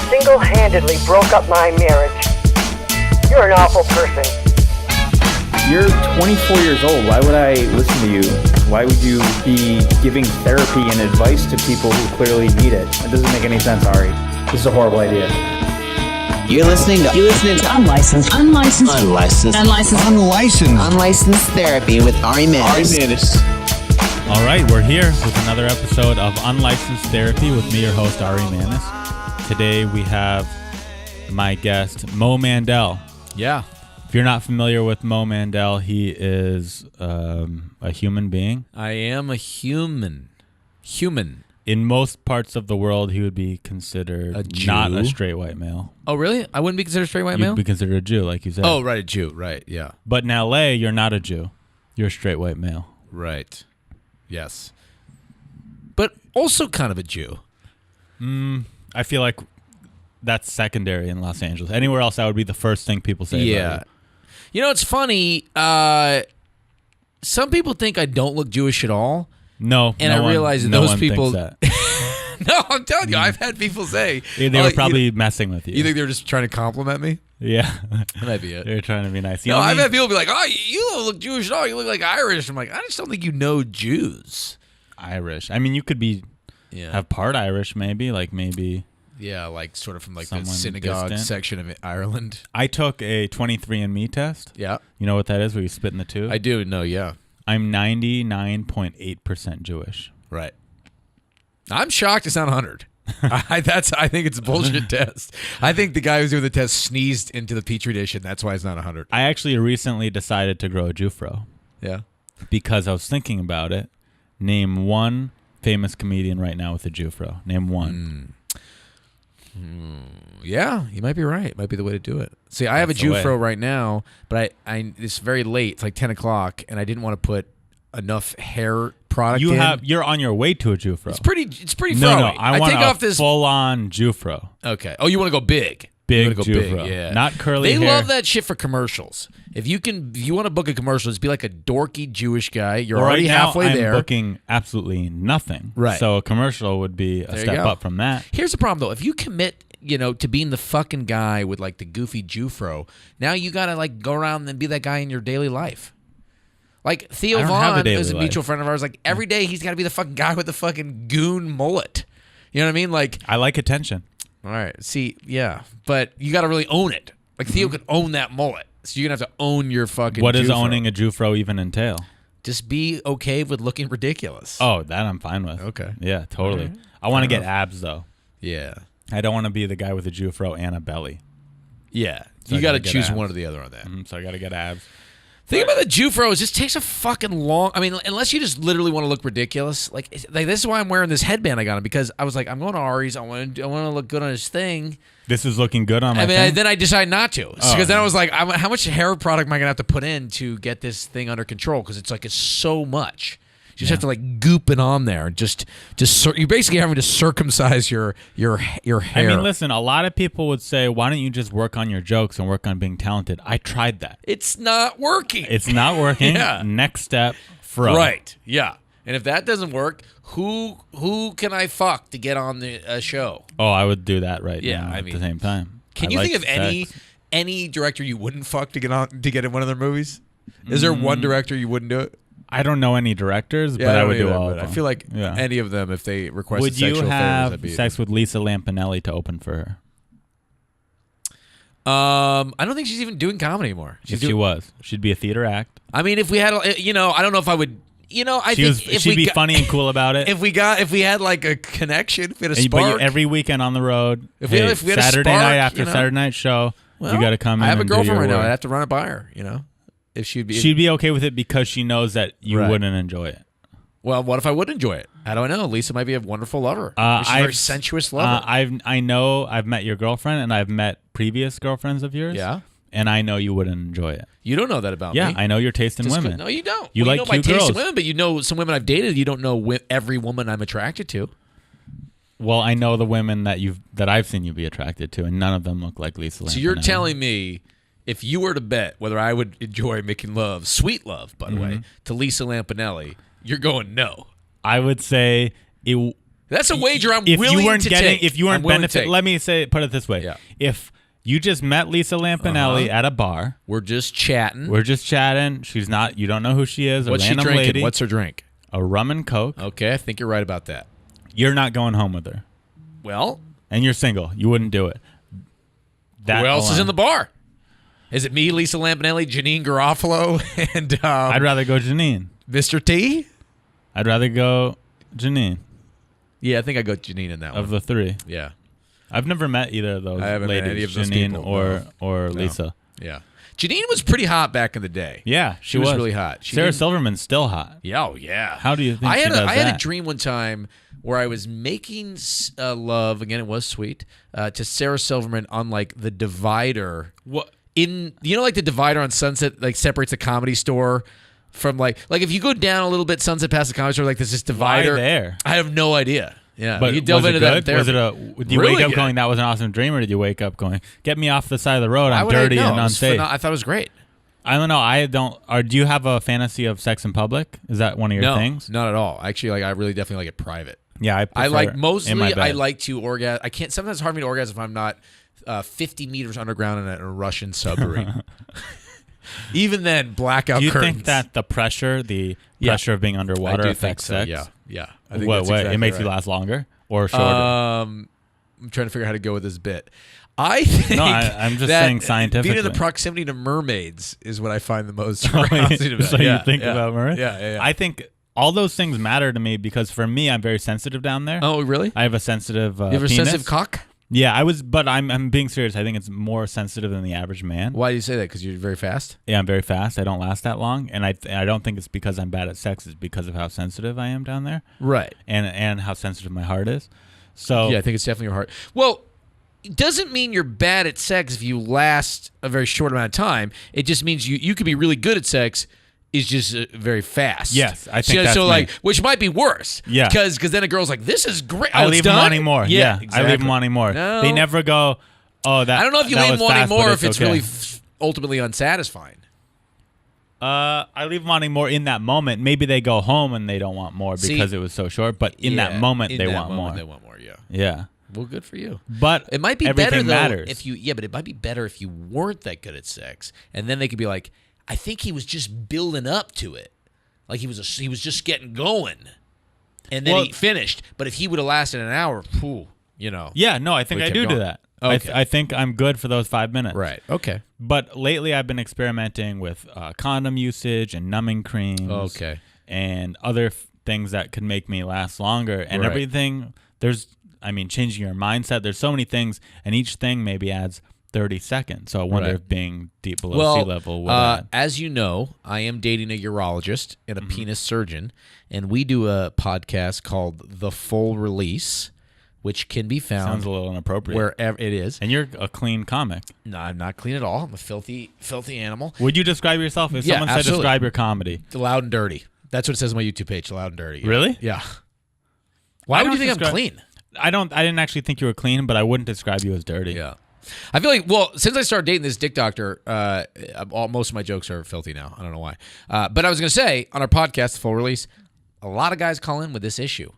single-handedly broke up my marriage. You're an awful person. You're 24 years old. Why would I listen to you? Why would you be giving therapy and advice to people who clearly need it? It doesn't make any sense, Ari. This is a horrible idea. You're listening to Unlicensed Therapy with Ari Mandel. All right, we're here with another episode of Unlicensed Therapy with me, your host, Ari Manis. Today we have my guest, Mo Mandel. Yeah. If you're not familiar with Mo Mandel, he is a human being. I am a human. In most parts of the world, he would be considered not a straight white male. Oh, really? I wouldn't be considered a straight white male? You'd be considered a Jew, like you said. Oh, right, a Jew. Right, yeah. But in L.A., you're not a Jew. You're a straight white male. Right. Yes. But also kind of a Jew. I feel like that's secondary in Los Angeles. Anywhere else, that would be the first thing people say about you. You know, it's funny. Some people think I don't look Jewish at all. No, and I realize that no those one people. Thinks that. No, I'm telling you, I've had people say they were probably messing with you. You think they were just trying to compliment me? Yeah, that might be it. They're trying to be nice. No, I've had people be like, "Oh, you don't look Jewish at all. You look like Irish." I'm like, I just don't think you know Jews. Irish. I mean, you could be have part Irish, maybe. Yeah, like sort of from like the synagogue distant section of Ireland. I took a 23andMe test. Yeah. You know what that is, where you spit in the tube? I do know, yeah. I'm 99.8% Jewish. Right. I'm shocked it's not 100. I think it's a bullshit test. I think the guy who's doing the test sneezed into the Petri dish, and that's why it's not 100. I actually recently decided to grow a Jewfro. Yeah. Because I was thinking about it. Name one famous comedian right now with a Jewfro. Name one. Yeah, you might be right. It might be the way to do it. See, I have a Jewfro right now, but I it's very late. It's like 10 o'clock, and I didn't want to put enough hair product in. You're on your way to a Jewfro. It's pretty No, frowy. I want take off this full-on Jewfro. Okay. Oh, you want to go big? Big go Jewfro. big, yeah. Not curly hair. They love that shit for commercials. If you want to book a commercial, just be like a dorky Jewish guy. You're already halfway there. I'm booking absolutely nothing. Right. So a commercial would be a step up from that. Here's the problem, though. If you commit, to being the fucking guy with like the goofy Jewfro, now you got to like go around and be that guy in your daily life. Like Theo Vaughn is a mutual friend of ours. Like every day he's got to be the fucking guy with the fucking goon mullet. You know what I mean? Like I like attention. All right. See, yeah, but you got to really own it. Like Theo could own that mullet, so you're gonna have to own your fucking. What does Jewfro. owning a Jewfro even entail? Just be okay with looking ridiculous. Oh, that I'm fine with. Okay. Yeah, totally. Right. I want to get abs though. Yeah. I don't want to be the guy with a Jewfro and a belly. Yeah. So you got to choose one or the other on that. So I got to get abs. Thing about the Jewfro is it just takes a fucking long. I mean, unless you just literally want to look ridiculous. Like this is why I'm wearing this headband I got on, because I was like, I'm going to Ari's. I want to look good on his thing. This is looking good on my thing? Then I decided not to, because then I was like, how much hair product am I gonna have to put in to get this thing under control? Because it's so much. You just have to like goop it on there. Just you're basically having to circumcise your hair. I mean, listen, a lot of people would say, why don't you just work on your jokes and work on being talented? I tried that. It's not working. It's not working. Yeah. Next step, fro. Right. Yeah. And if that doesn't work, who can I fuck to get on the show? Oh, I would do that right now at the same time. Can you think of any director you wouldn't fuck to get in one of their movies? Is there one director you wouldn't do it? I don't know any directors, but I would do all of them. I feel like any of them, if they requested sexual favors, would you have sex with Lisa Lampanelli to open for her? I don't think she's even doing comedy anymore. She was. She'd be a theater act. I mean, if we had, I don't know if I would. I think she'd be funny and cool about it. If we had like a connection, if we had a spark. But every weekend on the road, if we had Saturday a spark, night after Saturday night show, you got to come in. I have a girlfriend right now. I'd have to run it by her. If she'd be okay with it because she knows that you wouldn't enjoy it. Well, what if I would enjoy it? How do I know? Lisa might be a wonderful lover. She's a very sensuous lover. I know I've met your girlfriend, and I've met previous girlfriends of yours. Yeah. And I know you wouldn't enjoy it. You don't know that about me. Yeah, I know your taste in women. No, you don't. You like know my cute girls. taste in women, but some women I've dated. You don't know every woman I'm attracted to. Well, I know the women that I've seen you be attracted to, and none of them look like Lisa Lampanelli. So you're telling me, if you were to bet whether I would enjoy making love, sweet love, by the way, to Lisa Lampanelli, you're going no. I would say That's a wager I'm if willing you weren't to getting, take. If you weren't I'm willing to benefit, take. let me put it this way. Yeah. If you just met Lisa Lampanelli at a bar, We're just chatting. we're just chatting. She's not. You don't know who she is. What's a she random drinking? lady. What's her drink? A rum and coke. Okay, I think you're right about that. You're not going home with her, Well, and you're single. You wouldn't do it. That who else is alone. in the bar? Is it me, Lisa Lampanelli, Janine Garofalo, and I'd rather go Janine. Mr. T? I'd rather go Janine Yeah, I think I go Janine in that of one. the three. Yeah, I've never met either of those I haven't met ladies, any of those Janine people, or no. Lisa. yeah. Janine was pretty hot back in the day. Yeah, She was really hot. She Sarah didn't- Silverman's still hot. Yeah, oh yeah. How do you think I she had does I had a that? dream one time where I was making love, again, it was sweet, to Sarah Silverman on like the divider. What? Like the divider on Sunset, like separates the Comedy Store from like if you go down a little bit, Sunset past the Comedy Store, like there's this divider. Why there? I have no idea. Yeah, But you delve was it into that in good? Was therapy. did you Really wake up good. going, that was an awesome dream, or did you wake up going, get me off the side of the road, Why I'm would I dirty know? and It was unsafe? I thought it was great. I don't know. Do you have a fantasy of sex in public? Is that one of your No, things? not at all. Actually, I really definitely like it private. Yeah, I I like prefer in my mostly. bed. I like to orgasm. I can't. Sometimes it's hard for me to orgasm if I'm not 50 meters underground in a Russian submarine. Even then, blackout Do you curtains. think that the pressure of being I underwater do affects think so. sex? Yeah. I think What? that's What? exactly It makes right. you last longer or shorter? I'm trying to figure out how to go with this bit. I think No, I'm just that saying scientifically. being in the proximity to mermaids is what I find the most arousing about. So you think about mermaids? Yeah. I think all those things matter to me because for me, I'm very sensitive down there. Oh, really? I have a sensitive You have a penis. sensitive cock? Yeah, but I'm being serious. I think it's more sensitive than the average man. Why do you say that? Because you're very fast? Yeah, I'm very fast. I don't last that long, and I don't think it's because I'm bad at sex. It's because of how sensitive I am down there, Right. and how sensitive my heart is. So Yeah, I think it's definitely your heart. Well, it doesn't mean you're bad at sex if you last a very short amount of time. It just means you could be really good at sex. Is just very fast. Yes, I think that's so. me. Like, which might be worse. Yeah. because then a girl's like, "This is great." I Oh, leave it's them done? wanting more. Yeah, I exactly. leave them wanting more. No. They never go, "Oh, that." I don't know if you that leave was them wanting fast, more but if it's okay. really ultimately unsatisfying. I leave them wanting more in that moment. Maybe they go home and they don't want more because it was so short. But in that moment, they want more. They want more. Yeah. Yeah. Well, good for you. But It might be everything better though matters. if you. Yeah, but it might be better if you weren't that good at sex, and then they could be like, "I think he was just building up to it, like he was just getting going, and then he finished." But if he would have lasted an hour, Yeah, no, I think We I kept do going. that. Okay. I think I'm good for those 5 minutes. Right. Okay. But lately, I've been experimenting with condom usage and numbing creams. Okay. And other things that could make me last longer. And Right. everything, changing your mindset. There's so many things, and each thing maybe adds 30 seconds. So I wonder Right. if being deep below sea level would add. as you know, I am dating a urologist and a penis surgeon, and we do a podcast called The Full Release, which can be found Sounds a little inappropriate. wherever it is. And you're a clean comic. No, I'm not clean at all. I'm a filthy animal. Would you describe yourself if Yeah, someone said absolutely. describe your comedy? Loud and dirty. That's what it says on my YouTube page. Loud and dirty. Yeah. Really? Yeah. Why I would you don't think I'm describe- clean? I didn't actually think you were clean, but I wouldn't describe you as dirty. Yeah. I feel like, since I started dating this dick doctor, most of my jokes are filthy now. I don't know why. But I was going to say, on our podcast, Full Release, a lot of guys call in with this issue.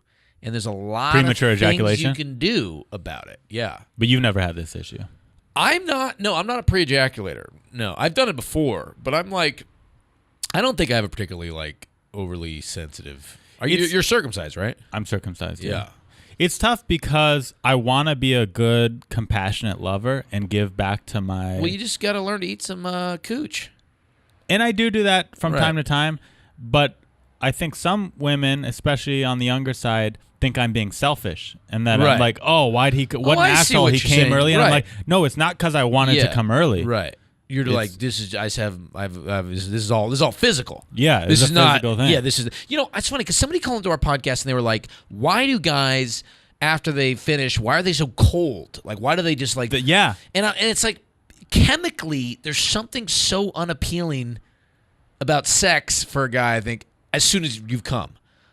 And there's a lot Premature of things ejaculation? you can do about it. Yeah. But you've never had this issue. I'm not a pre-ejaculator. No, I've done it before, but I'm like, I don't think I have a particularly like overly sensitive. You're circumcised, right? I'm circumcised. Yeah. It's tough because I want to be a good, compassionate lover and give back to my... Well, you just got to learn to eat some cooch. And I do that from Right. time to time, but I think some women, especially on the younger side, think I'm being selfish, and that Right. I'm like, oh, why'd he? What an I see asshole! what He you're came saying. early, and I'm Right. like, no, it's not because I wanted to come early. Right. You're It's- like, this is. This is all physical. Yeah, this it's is a not. physical thing. Yeah, this is. It's funny because somebody called into our podcast and they were like, "Why do guys after they finish? Why are they so cold? Like, why do they just like?" Yeah, And it's like chemically, there's something so unappealing about sex for a guy. I think as soon as you've come,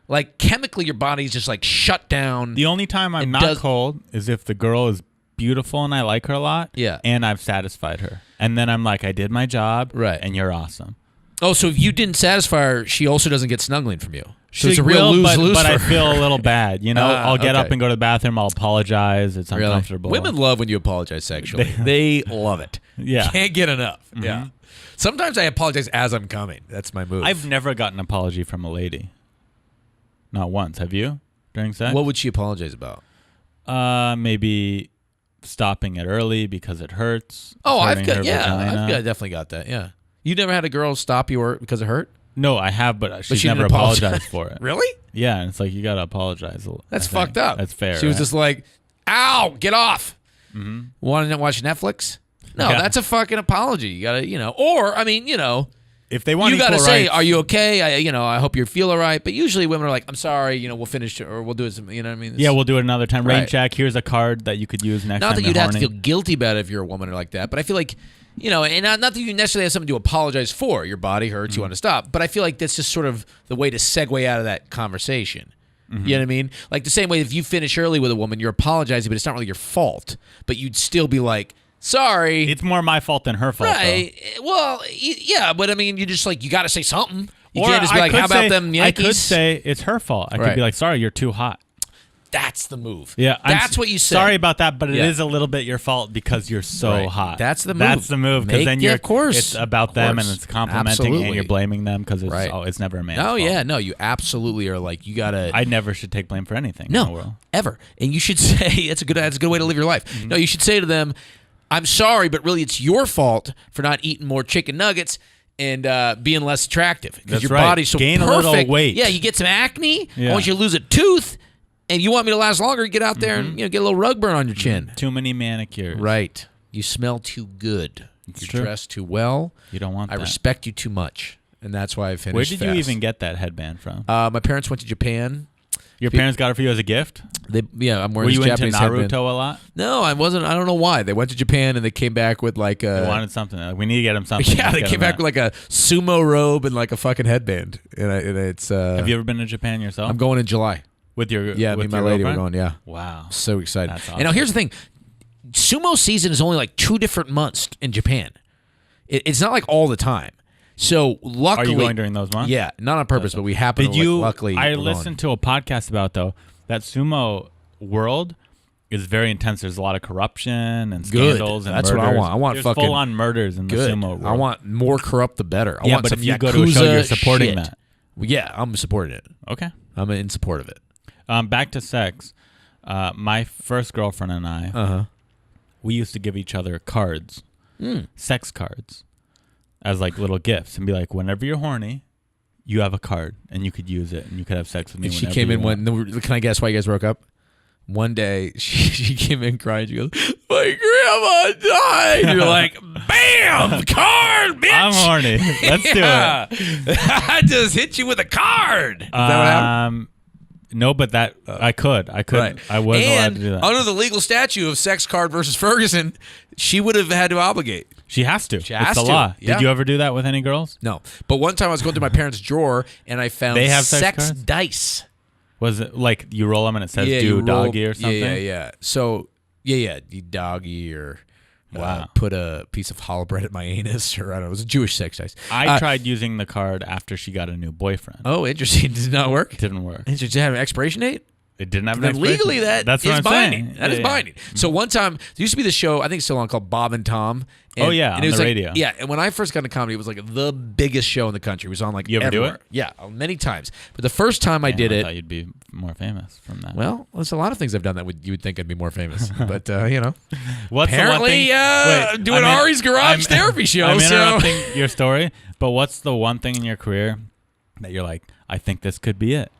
like chemically, your body's just like shut down. the only time I'm It not does- cold is if the girl is beautiful and I like her a lot. Yeah. and I've satisfied her, and then I'm like, I did my job. Right. and you're awesome. Oh, so if you didn't satisfy her, she also doesn't get snuggling from you. So She it's a real will, lose-lose but for I her. feel a little bad. You know, I'll get up okay. and go to the bathroom. I'll apologize. It's Really? uncomfortable. Women love when you apologize sexually. They love it. Yeah. Can't get enough. Yeah. Sometimes I apologize as I'm coming. That's my move. I've never gotten an apology from a lady. Not once. Have you? During sex? What would she apologize about? Maybe stopping it early because it hurts. Oh, I've hurting her vagina. definitely got that. Yeah. You never had a girl stop you because it hurt? No, I have, but she's she never didn't apologize. apologized for it. Really? Yeah, and it's like you gotta apologize. That's I think. fucked up. That's fair. She was right? just like, "Ow, get off." Want to watch Netflix? No, Yeah. that's a fucking apology. You gotta, or I mean, if they want you gotta equal say, rights, "Are you okay?" I hope you feel all right. But usually women are like, "I'm sorry. We'll finish or we'll do it." You know what I mean? Yeah, we'll do it another time. Rain Right. check. Here's a card that you could use next Not time. that you're you'd have to horny. feel guilty about it if you're a woman or like that, but I feel like, and not that you necessarily have something to apologize for. Your body hurts, you want to stop. But I feel like that's just sort of the way to segue out of that conversation. You know what I mean? Like the same way if you finish early with a woman, you're apologizing, but it's not really your fault. But you'd still be like, sorry. It's more my fault than her fault. Right. Well, yeah, but I mean, you just you got to say something. You Or can't just be I like, could how about say- them Yankees? I could say it's her fault. I Right. could be like, sorry, you're too hot. That's the move. Yeah, That's what you say. Sorry about that, but it Yeah. is a little bit your fault because you're so Right. hot. That's the move. That's the move because then Yeah, you're. of course. It's about Of them and course. it's complimenting Absolutely. and you're blaming them because it's Right. it's never a man's No, fault. yeah, no, you absolutely are like, you got to. I never should take blame for anything in the No, world. ever. And you should say that's a good way to live your life. No, you should say to them, "I'm sorry, but really it's your fault for not eating more chicken nuggets and being less attractive because That's your right. body's so Gain a perfect. little weight. Yeah, you get some acne. Yeah. I want you to lose a tooth, and you want me to last longer. Get out there and get a little rug burn on your chin. Too many manicures. Right. You smell too good. It's You're true. dressed too well. You don't want I that. respect you too much, and that's why I finished. Where did you fast. even get that headband from? My parents went to Japan. Your parents got it for you as a gift? I'm wearing Were this you into Japanese Naruto headband. a lot? No, I wasn't. I don't know why. They went to Japan and they came back with like a. They wanted something. Like, we need to get him something. Yeah, Let's they get came him back that. with like a sumo robe and like a fucking headband, and it's. Have you ever been to Japan yourself? I'm going in July. with your Yeah, me with and my your lady were girlfriend? going. Yeah, Wow. so excited. That's And now awesome. here's the thing: sumo season is only like 2 different months in Japan. It's not like all the time. So Are luckily, you going during those months? Yeah, not on purpose, but we happen. Did to, you? luckily, I we're going. listened to a podcast about though that sumo world is very intense. There's a lot of corruption and Good. scandals and That's what I murders. want. I want There's fucking- full on murders in the Good. sumo world. I want more corrupt, the better. I Yeah, want but some if you go to a show, Yakuza you're supporting shit. that. Well, yeah, I'm supporting it. Okay. I'm in support of it. Back to sex. My first girlfriend and I, we used to give each other cards, sex cards, as like little gifts, and be like, whenever you're horny, you have a card, and you could use it, and you could have sex with me. And she whenever came you in want. can I guess why you guys broke up? One day she came in crying. She goes, "My grandma died." You're like, "Bam, card, bitch." I'm horny. Let's do it. I just hit you with a card. Is that what happened? No, but that I could. Right. I was allowed And to do that. under the legal statute of sex card versus Ferguson, she would have had to obligate. She has to. She has it's the to. law. Yeah. Did you ever do that with any girls? No, but one time I was going through my parents' drawer and I found They have sex sex cards? dice. Was it like you roll them and it says you do roll- doggy or something? Yeah. So, you doggy or Wow. put a piece of hollow bread at my anus or I don't know. It was a Jewish sex dice. I tried using the card after she got a new boyfriend. Oh, interesting. Did it not work? It didn't work. Did it have an expiration date? It didn't have an Then expiration. legally, that's what I'm binding. saying. That is Yeah. binding. So one time, there used to be this show, I think it's still on, called Bob and Tom. And, Oh, yeah, and on it was the like, radio. Yeah, and when I first got into comedy, it was like the biggest show in the country. It was on like You ever do everywhere. it? Yeah, many times. But the first time I did I it, thought you'd be more famous from that. well, there's a lot of things I've done that you would think I'd be more famous. But, you know. What's the one Apparently, thing? Wait, doing Ari's Garage Therapy Show. I'm so. interrupting your story, but what's the one thing in your career that you're like, I think this could be it,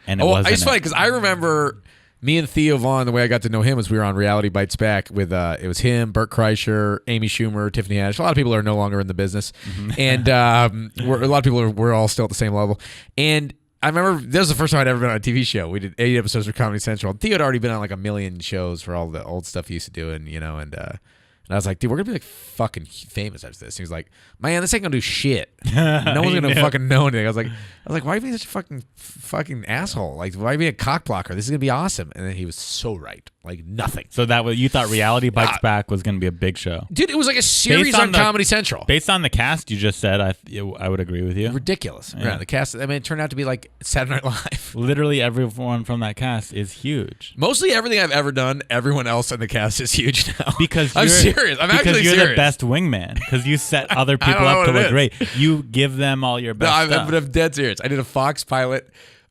and it wasn't. It's funny because I remember me and Theo Vaughn. The way I got to know him was we were on Reality Bites Back with it was him, Bert Kreischer, Amy Schumer, Tiffany Haddish. A lot of people are no longer in the business, and a lot of people we're all still at the same level. And I remember this was the first time I'd ever been on a TV show. We did 8 episodes for Comedy Central. And Theo had already been on like a million shows for all the old stuff he used to do, and And I was like, dude, we're going to be like fucking famous after this. And he was like, man, this ain't going to do shit. No one's going to fucking know anything. I was like, why are you being such a fucking asshole? Like, why are you being a cock blocker? This is going to be awesome. And then he was so right. Like, nothing. So you thought Reality Bites Back was going to be a big show. Dude, it was like a series on Comedy Central. Based on the cast you just said, I would agree with you. Ridiculous. Yeah, the cast, I mean, it turned out to be like Saturday Night Live. Literally everyone from that cast is huge. Mostly everything I've ever done, everyone else in the cast is huge now. Because I'm serious. I'm actually serious. Because you're the best wingman. Because you set other people up to look great. You give them all your best stuff. But I'm dead serious. I did a Fox pilot.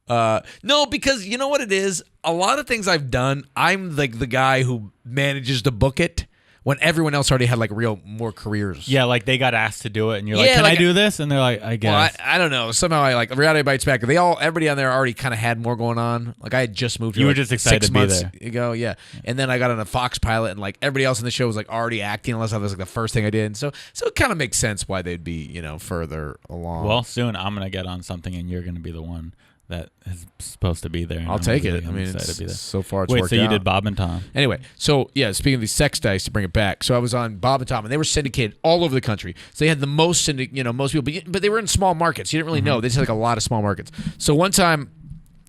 No, because you know what it is? A lot of things I've done, I'm like the guy who manages to book it when everyone else already had like more careers. Yeah, like they got asked to do it and you're like, can I do this? And they're like, I guess. Well, I don't know. Somehow I like Reality Bites Back. Everybody on there already kind of had more going on. Like I had just moved here. You were like just excited 6 to be months there. ago, yeah. And then I got on a Fox pilot and like everybody else in the show was like already acting unless that was like the first thing I did. And so it kind of makes sense why they'd be, further along. Well, soon I'm going to get on something and you're going to be the one that is supposed to be there. I'll take it. I mean, so far it's worked out. Wait, so you did Bob and Tom. Anyway, so yeah, speaking of these sex dice, to bring it back, so I was on Bob and Tom, and they were syndicated all over the country. So they had the most, most people, but they were in small markets. You didn't really know. They just had like a lot of small markets. So one time,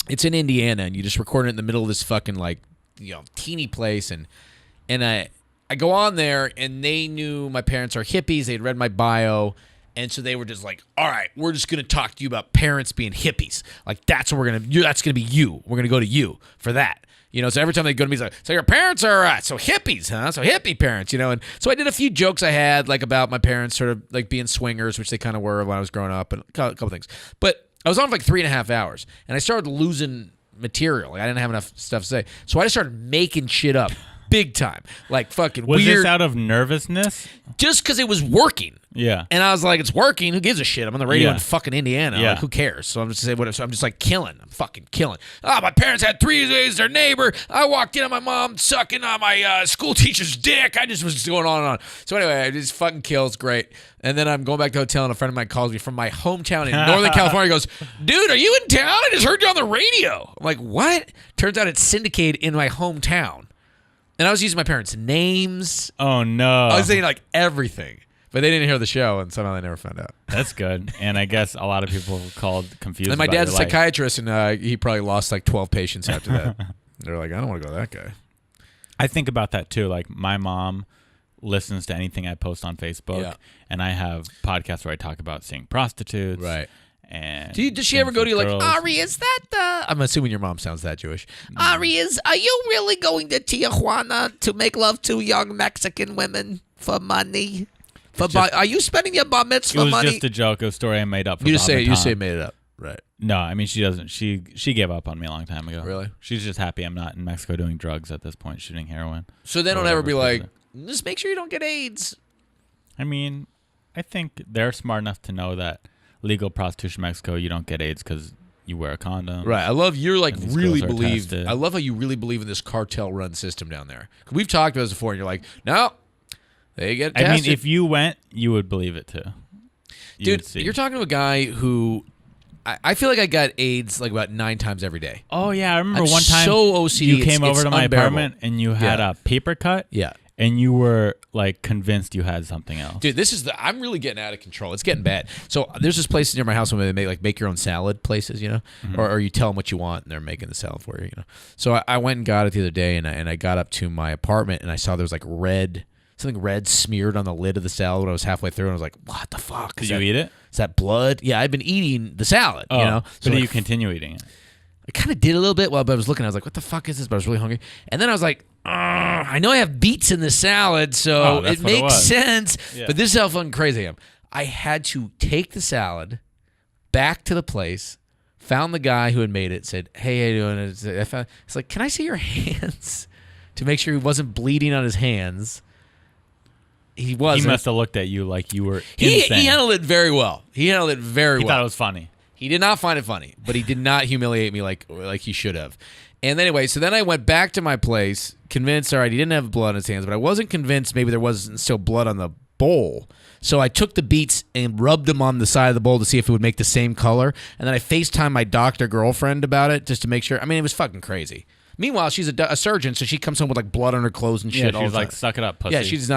it's in Indiana, and you just record it in the middle of this fucking like, teeny place, and I go on there, and they knew my parents are hippies. They'd read my bio. And so they were just like, all right, we're just going to talk to you about parents being hippies. Like, that's what we're going to, that's going to be you. We're going to go to you for that. So every time they go to me, it's like, so your parents are, so hippies, huh? So hippie parents, And so I did a few jokes I had, like, about my parents sort of, like, being swingers, which they kind of were when I was growing up, and a couple things. But I was on for like 3.5 hours, and I started losing material. Like, I didn't have enough stuff to say. So I just started making shit up big time. Like, fucking Was weird. this out of nervousness? Just because it was working. Yeah. And I was like, it's working. Who gives a shit? I'm on the radio Yeah. in fucking Indiana. Yeah. Like, who cares? So I'm just saying whatever. So I'm just like killing. I'm fucking killing. My parents had 3 days their neighbor. I walked in on my mom sucking on my school teacher's dick. I just was going on and on. So anyway, I just fucking kills. Great. And then I'm going back to the hotel, and a friend of mine calls me from my hometown in Northern California. He goes, dude, are you in town? I just heard you on the radio. I'm like, what? Turns out it's syndicated in my hometown. And I was using my parents' names. Oh, no. I was saying like everything. But they didn't hear the show, and somehow they never found out. That's good. And I guess a lot of people called confused. And my about dad's a your life. psychiatrist, and he probably lost like 12 patients after that. They're like, I don't want to go to that guy. I think about that too. Like my mom listens to anything I post on Facebook, and I have podcasts where I talk about seeing prostitutes. Right. And does she ever go to you girls. like, Ari, is that I'm assuming your mom sounds that Jewish. Ari, are you really going to Tijuana to make love to young Mexican women for money? Are you spending your bar mitzvah money? It was just a joke, a story I made up for You Bob and Tom. say made it up. Right. No, I mean, she doesn't. She gave up on me a long time ago. Really? She's just happy I'm not in Mexico doing drugs at this point, shooting heroin. So they don't ever be like, just make sure you don't get AIDS. I mean, I think they're smart enough to know that legal prostitution in Mexico, you don't get AIDS because you wear a condom. Right. I love you're like really believe. tested. I love how you really believe in this cartel run system down there. We've talked about this before, and you're like, no, they get tested. I mean, if you went, you would believe it too. Dude, you're talking to a guy who I feel like I got AIDS like about 9 times every day. Oh yeah, I remember I'm one time so OCD, you came over to my unbearable. apartment and you had a paper cut. Yeah. And you were like convinced you had something else. Dude, I'm really getting out of control. It's getting bad. So there's this place near my house where they make your own salad places, or you tell them what you want and they're making the salad for you, So I went and got it the other day, and I got up to my apartment and I saw there was like something red smeared on the lid of the salad when I was halfway through, and I was like, what the fuck? Did you eat it? Is that blood? Yeah, I've been eating the salad, So So you continue eating it? I kind of did a little bit while I was looking. I was like, what the fuck is this? But I was really hungry. And then I was like, I know I have beets in the salad, so it makes sense. Yeah. But this is how fucking crazy I am. I had to take the salad back to the place, found the guy who had made it, said, hey, how you doing? It's like, can I see your hands? To make sure he wasn't bleeding on his hands. He wasn't. He must have looked at you like you were He insane. handled it very well. He thought it was funny. He did not find it funny, but he did not humiliate me like he should have. And anyway, so then I went back to my place, convinced, all right, he didn't have blood on his hands, but I wasn't convinced maybe there wasn't still blood on the bowl. So I took the beets and rubbed them on the side of the bowl to see if it would make the same color. And then I FaceTimed my doctor girlfriend about it just to make sure. I mean, it was fucking crazy. Meanwhile, she's a surgeon, so she comes home with like blood on her clothes and shit. Yeah, she's like, suck it up, pussy. Yeah, she's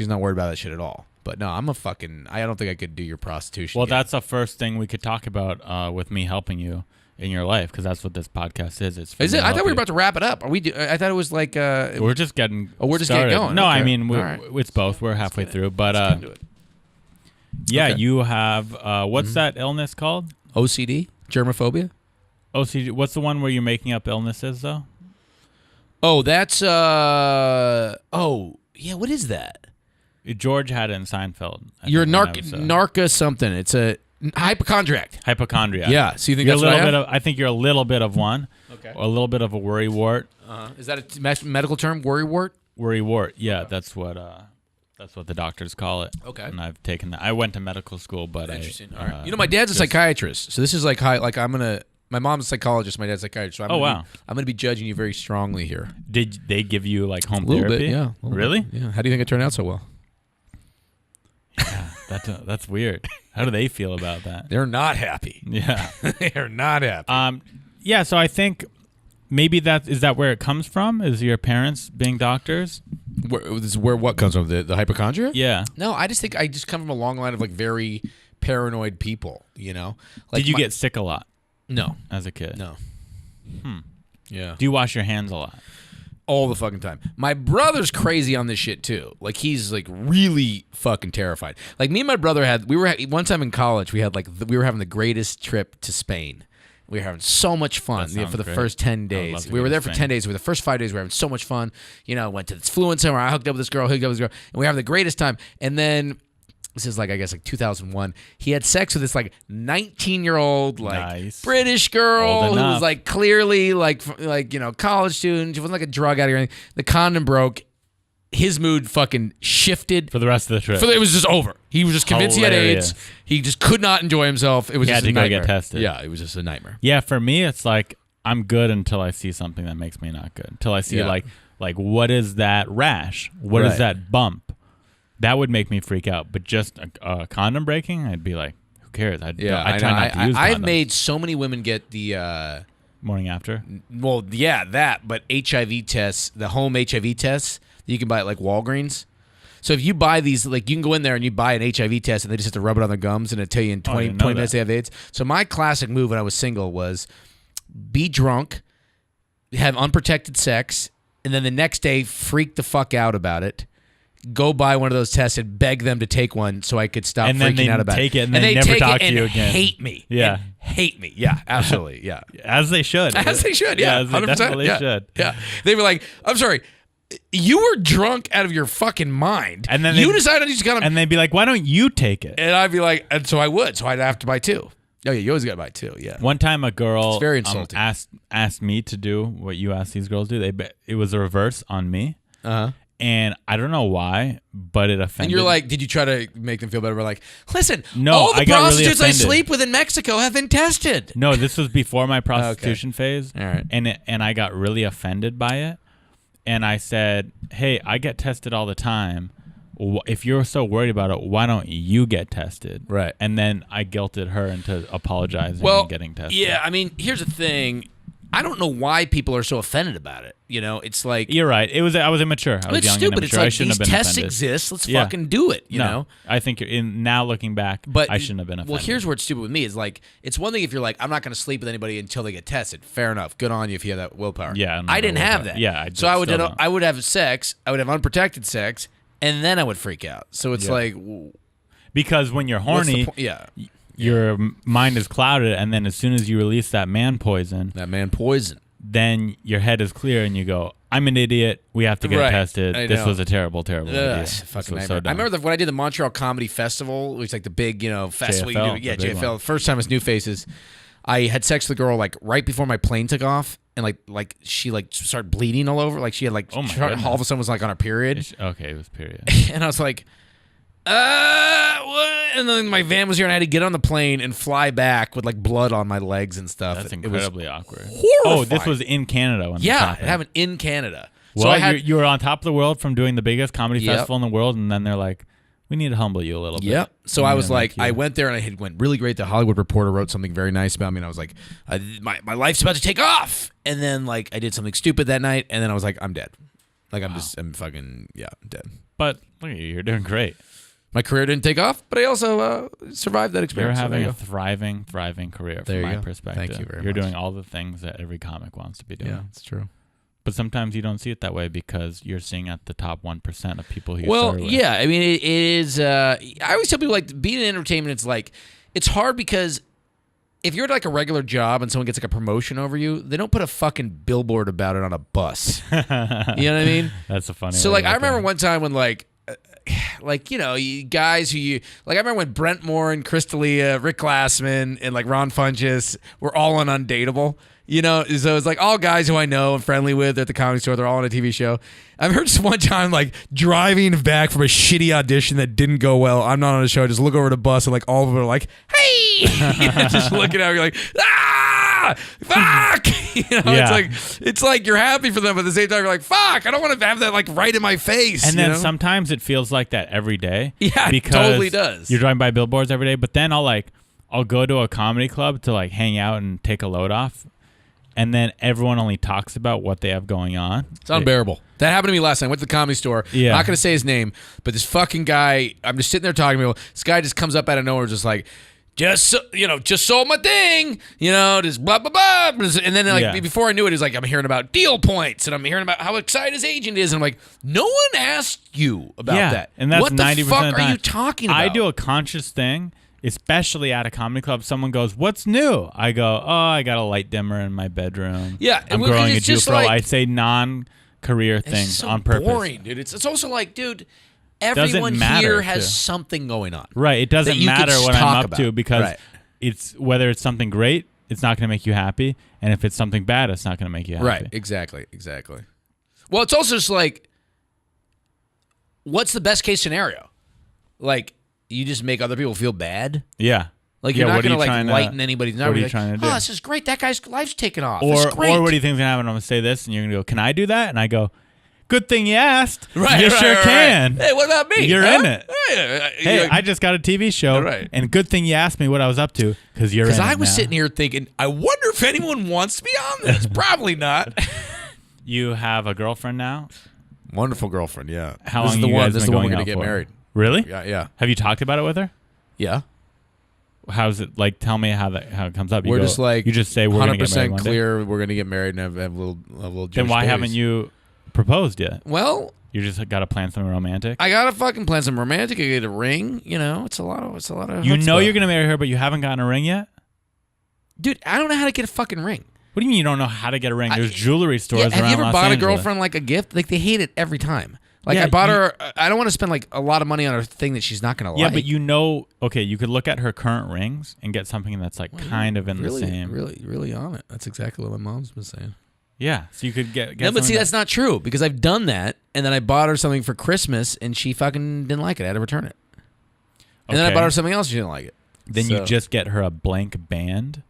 not worried about that shit at all. But no, I don't think I could do your prostitution. Well, yet. that's the first thing we could talk about with me helping you in your life, because that's what this podcast is. Is it? I thought we were about to wrap it up. I thought it was like. We're just getting. Oh, we're just started. getting going. No, Okay. I mean Right. it's both. We're halfway through, but yeah, Okay. you have what's that illness called? OCD, germophobia. OCD. What's the one where you're making up illnesses though? Oh, that's yeah. What is that? George had it in Seinfeld. You're a narca something. It's a hypochondriac. Hypochondria. Yeah. So you think You're that's a little what I bit have? of. I think you're a little bit of one. Okay. Or a little bit of a worrywart. Is that a medical term? Worrywart? Worrywart. Yeah, that's what the doctors call it. Okay. And I've taken that. I went to medical school, but Interesting. All right. My dad's a psychiatrist, so this is like my mom's a psychologist. My dad's a psychiatrist. So I'm gonna be judging you very strongly here. Did they give you like home A little therapy? bit, yeah. Really? Bit. Yeah. How do you think it turned out so well? Yeah, that's weird. How do they feel about that? They're not happy. Yeah. They're not happy. Yeah. So I think maybe is that where it comes from? Is your parents being doctors? This is where what comes from? The hypochondria? Yeah. No, I just think I just come from a long line of like very paranoid people. You know. Like Did you get sick a lot? No. As a kid? No. Yeah. Do you wash your hands a lot? All the fucking time. My brother's crazy on this shit too. Like he's like really fucking terrified. Like me and my brother one time in college we were having the greatest trip to Spain. We were having so much fun for the first 10 days. We were there for 10 days. For the first 5 days, we were having so much fun. Went to this fluent center. I hooked up with this girl, and we were having the greatest time. And then, this is like, I guess, like 2001, he had sex with this like 19-year-old British girl who was like clearly like college student. She wasn't like a drug addict or anything. The condom broke. His mood fucking shifted for the rest of the trip. It was just over. He was just convinced he had AIDS. He just could not enjoy himself. It was just a nightmare. He had to go get tested. Yeah, it was just a nightmare. Yeah, for me, it's like I'm good until I see something that makes me not good. Until I see like what is that rash? What is that bump? That would make me freak out. But just a condom breaking, I'd be like, who cares? I try not to use condoms. I've made so many women get the morning after. Well, yeah, that. But HIV tests, the home HIV tests. You can buy it like Walgreens. So if you buy these, like you can go in there and you buy an HIV test and they just have to rub it on their gums and it'll tell you in 20 minutes they have AIDS. So my classic move when I was single was be drunk, have unprotected sex, and then the next day freak the fuck out about it. Go buy one of those tests and beg them to take one so I could stop freaking out about it. And then they take it and they never talk to you again. Hate me. Yeah. Hate me. Yeah, absolutely. Yeah. As they should. As they should. Yeah. As they 100%. Definitely should. Yeah. They were like, I'm sorry. You were drunk out of your fucking mind. And then you decided you just got to. And they'd be like, why don't you take it? And I'd be like, and so I would. So I'd have to buy two. Oh, yeah. You always got to buy two. Yeah. One time a girl it's very insulting. Asked me to do what you asked these girls to do. It was a reverse on me. Uh-huh. And I don't know why, but it offended. And you're like, did you try to make them feel better? We're like, listen, no, all the prostitutes really I sleep with in Mexico have been tested. No, this was before my prostitution phase. All right. And I got really offended by it. And I said, hey, I get tested all the time. If you're so worried about it, why don't you get tested? Right. And then I guilted her into apologizing and getting tested. Yeah, I mean, here's the thing. I don't know why people are so offended about it. It's like you're right. I was immature. I was young stupid. and immature. It's like these tests exist. Let's fucking do it. You know. I think now looking back, but I shouldn't have been offended. Well, here's where it's stupid with me is like it's one thing if you're like I'm not going to sleep with anybody until they get tested. Fair enough. Good on you if you have that willpower. Yeah. I didn't have that. Yeah. So I would have sex. I would have unprotected sex, and then I would freak out. So it's like because when you're horny, your mind is clouded, and then as soon as you release that man poison. Then your head is clear and you go, I'm an idiot. We have to get tested. This was a terrible, terrible idea. Fucking so I remember when I did the Montreal Comedy Festival, which is like the big, festival. JFL, JFL. First time as New Faces. I had sex with a girl like right before my plane took off, and like she like started bleeding all over. Like she had like all of a sudden was like on her period. Okay, it was period. And I was like, what? And then my van was here, and I had to get on the plane and fly back with like blood on my legs and stuff. That's incredibly awkward. Horrifying. Oh, this was in Canada. When it happened in Canada. Well, so you were on top of the world from doing the biggest comedy festival in the world, and then they're like, We need to humble you a little bit. Yep. So We I need was to like, make you- I went there and it went really great. The Hollywood Reporter wrote something very nice about me, and I was like, my life's about to take off. And then like I did something stupid that night, and then I was like, I'm dead. Like I'm fucking I'm dead. But look at you, you're doing great. My career didn't take off, but I also survived that You're experience. So having there a you go. thriving career There from you my go. perspective. Thank you very You're much. doing all the things that every comic wants to be doing. Yeah, it's true. But sometimes you don't see it that way because you're seeing at the top 1% of people who you Well, started with. yeah. I mean, it is. I always tell people like being in entertainment. It's like it's hard because if you're at like a regular job and someone gets like a promotion over you, they don't put a fucking billboard about it on a bus. You know what I mean? That's a funny So way like to I look at remember it. one time when like you know you guys who you like I remember when Brent Moore and Chris D'Elia, Rick Glassman and like Ron Funches were all on Undateable. You know, so it's like all guys who I know and friendly with at the Comedy Store. They're all on a TV show. I've heard just one time like driving back from a shitty audition that didn't go well. I'm not on a show. I just look over the bus and like all of them are like, "Hey!" just looking at me like, "Ah, fuck!" You know, Yeah. it's like you're happy for them, but at the same time you're like, "Fuck!" I don't want to have that like right in my face. And you then know? sometimes it feels like that every day. Yeah, it because totally does. You're driving by billboards every day, but then I'll go to a comedy club to like hang out and take a load off. And then everyone only talks about what they have going on. It's unbearable. That happened to me last night. I went to the Comedy Store. Yeah. I'm not going to say his name, but this fucking guy, I'm just sitting there talking to him. This guy just comes up out of nowhere just like, just sold my thing, just blah, blah, blah. And then like before I knew it, he's like, I'm hearing about deal points and I'm hearing about how excited his agent is. And I'm like, no one asked you about that. And that's what 90% the fuck of the are time. you talking about? I do a conscious thing, especially at a comedy club. Someone goes, "What's new?" I go, "Oh, I got a light dimmer in my bedroom. Yeah, I'm well, growing a it's just Jufro." like- I say non-career things it's so on purpose. boring, dude. It's also like, dude, everyone matter, here has too. something going on. Right. It doesn't that you could matter just what I'm talk up to about. because Right. it's whether it's something great, it's not going to make you happy, and if it's something bad, it's not going to make you happy. Right, exactly. Well, it's also just like, what's the best case scenario? Like, you just make other people feel bad? Yeah. Like, you're not what are going to, you like, trying to- lighten anybody's nerve. What are you Like, trying to do? oh, this is great. That guy's life's taken off. This is Or great. what do you think's going to happen? I'm going to say this, and you're going to go, "Can I do that?" And I go, "Good thing you asked." Right, You right, sure right, can. Right. Hey, what about me? You're in it. Hey, Hey, I just got a TV show, Right. and good thing you asked me what I was up to because you're in because it I was now. sitting here thinking, I wonder if anyone wants to be on this. Probably not. You have a girlfriend now? Wonderful girlfriend, yeah. How this long is the you one. guys This is been the one we're going gonna out get for? married. Really? Yeah. Have you talked about it with her? Yeah. How's it like? Tell me how it comes up. You We're go- just like you just say we're gonna get married 100% one day? clear. We're gonna get married and have a little. Then Jewish why babies. haven't you proposed yet? Well, You just got to plan something romantic. I gotta fucking plan some romantic. I get a ring. It's a lot of. You know chutzpah. you're gonna marry her, but you haven't gotten a ring yet. Dude, I don't know how to get a fucking ring. What do you mean you don't know how to get a ring? There's jewelry stores Yeah, around have you ever Los bought a Angeles. girlfriend like a gift? Like they hate it every time. Like Yeah, I bought her. I don't want to spend like a lot of money on a thing that she's not gonna like. Yeah, but okay, you could look at her current rings and get something that's like kind of in really, the same. really on it. That's exactly what my mom's been saying. Yeah, so you could get No, but see, something that's not true because I've done that, and then I bought her something for Christmas, and she fucking didn't like it. I had to return it. And then I Okay. bought her something else, she didn't like it. Then you So- just get her a blank band,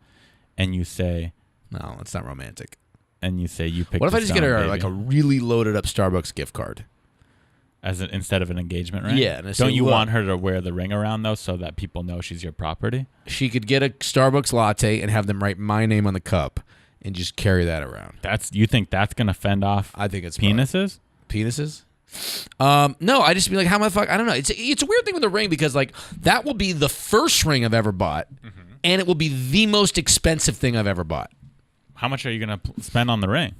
and you say, No, it's not romantic. you pick. What if I the just get her stone, like a baby, really loaded up Starbucks gift card? instead of an engagement ring? Yeah, and I say, Don't you "Look." want her to wear the ring around though, so that people know she's your property? She could get a Starbucks latte and have them write my name on the cup and just carry that around. You think that's gonna fend off? I think it's penises. Penises? No, I just be like, how the fuck? I don't know. It's a weird thing with a ring because like that will be the first ring I've ever bought, and it will be the most expensive thing I've ever bought. How much are you gonna spend on the ring?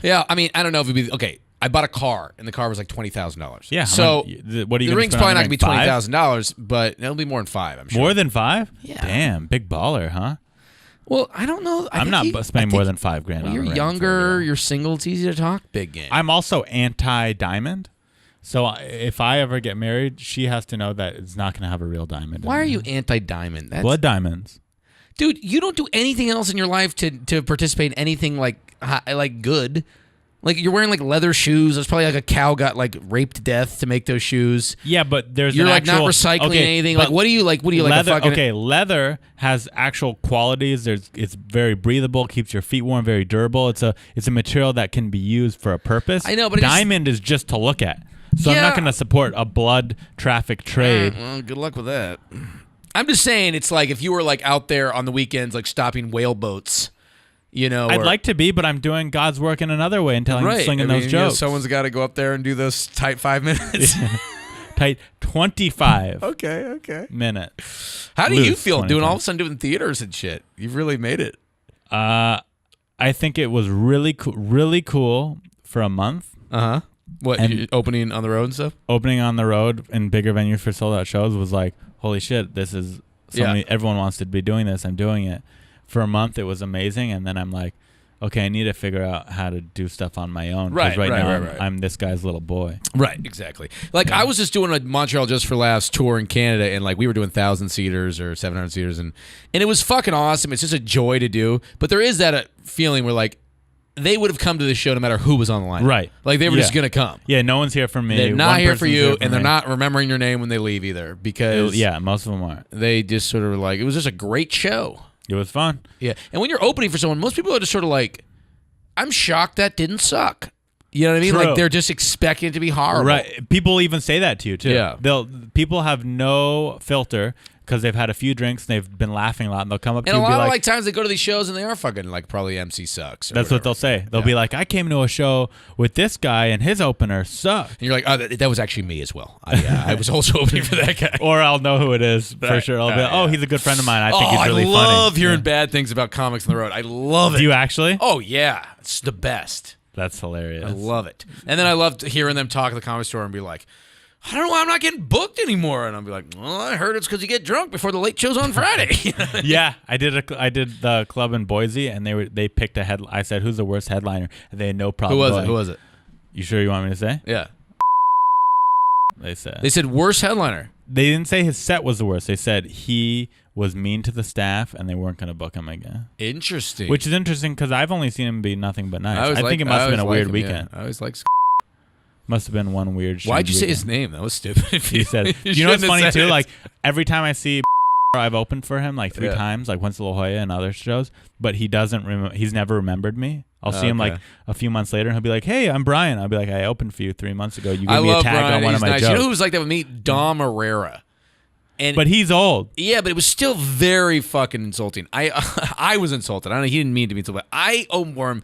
Yeah, I mean, I don't know if it'd be okay. I bought a car, and the car was like $20,000. Yeah. So what are you? the gonna ring's spend probably on not the gonna be ring? $20,000, but it'll be more than $5,000. I'm sure. More than $5? Yeah. Damn, big baller, huh? Well, I don't know. I'm not spending more than $5,000 Well, on a you're ring for a younger. girl. You're single. It's easy to talk big game. I'm also anti-diamond. So if I ever get married, she has to know that it's not going to have a real diamond. Why in are there. you anti-diamond? Blood diamonds? Dude, you don't do anything else in your life to participate in anything like good. Like you're wearing like leather shoes. There's probably like a cow got like raped to death to make those shoes. Yeah, but there's You're an like actual, not recycling okay, anything. but Like what do you like? What do you leather, like? A fucking, okay, leather has actual qualities. It's very breathable, keeps your feet warm, very durable. It's a material that can be used for a purpose. I know, but diamond is just to look at. So I'm Yeah. not going to support a blood traffic trade. Well, good luck with that. I'm just saying, it's like if you were like out there on the weekends, like stopping whale boats, you know. I'd like to be, but I'm doing God's work in another way until I'm slinging those jokes. Someone's got to go up there and do those tight 5 minutes. Tight 25 Okay. minutes. How do you Loose feel 25. all of a sudden doing theaters and shit? You've really made it. I think it was really cool for a month. Uh-huh. What, And- you opening on the road and stuff? Opening on the road in bigger venues for sold out shows was like, holy shit, this is everyone wants to be doing this. I'm doing it. For a month, it was amazing. And then I'm like, okay, I need to figure out how to do stuff on my own. Because now I'm this guy's little boy. Right, exactly. Like, I was just doing a Montreal Just for Laughs tour in Canada, and like we were doing 1,000-seaters or 700-seaters, and it was fucking awesome. It's just a joy to do. But there is that feeling where like they would have come to the show no matter who was on the line. Right. Like they were just gonna come. Yeah, no one's here for me. They're not One here for person's you, here and they're me. not remembering your name when they leave either. Because Most of them aren't. they just sort of like, it was just a great show. It was fun. Yeah, and when you're opening for someone, most people are just sort of like, I'm shocked that didn't suck. You know what I mean? True. Like they're just expecting it to be horrible. Right. People even say that to you too. Yeah. People have no filter because they've had a few drinks and they've been laughing a lot, and they'll come up And to a you and lot be of like, like times they go to these shows and they are fucking like probably MC sucks. Or that's what whatever. they'll say. They'll be like, I came to a show with this guy and his opener sucked. And you're like, oh, that was actually me as well. I was also opening for that guy. Or I'll know who it is for sure. I'll be like, oh, he's a good friend of mine. I think he's really I love funny. hearing bad things about comics on the road. I love it. Do you actually? Oh, yeah. It's the best. That's hilarious. I love it. And then I loved hearing them talk at the comedy store and be like, I don't know why I'm not getting booked anymore. And I'll be like, well, I heard it's because you get drunk before the late shows on Friday. Yeah, I did the club in Boise, and they picked a head. I said, "Who's the worst headliner?" And they had no problem. Who was it? You sure you want me to say? Yeah. They They said worst headliner. They didn't say his set was the worst. They said he was mean to the staff, and they weren't going to book him again. Interesting. Which is interesting because I've only seen him be nothing but nice. always I think it must have been a weird weekend. Yeah. I always like. Must have been one weird. Why'd you say weekend. his name? That was stupid. He said. Do you know what's funny too? Like every time I see, I've opened for him like 3 times, like once in La Jolla and other shows, but he doesn't. He's never remembered me. I'll see him like a few months later, and he'll be like, "Hey, I'm Brian." I'll be like, "I opened for you 3 months ago. You gave me a tag Brian. on one He's of my nice. jokes." You know who was like that with me? Dom Herrera. And but he's old. Yeah, but it was still very fucking insulting. I was insulted. I don't know. He didn't mean to be insulted. But I opened for him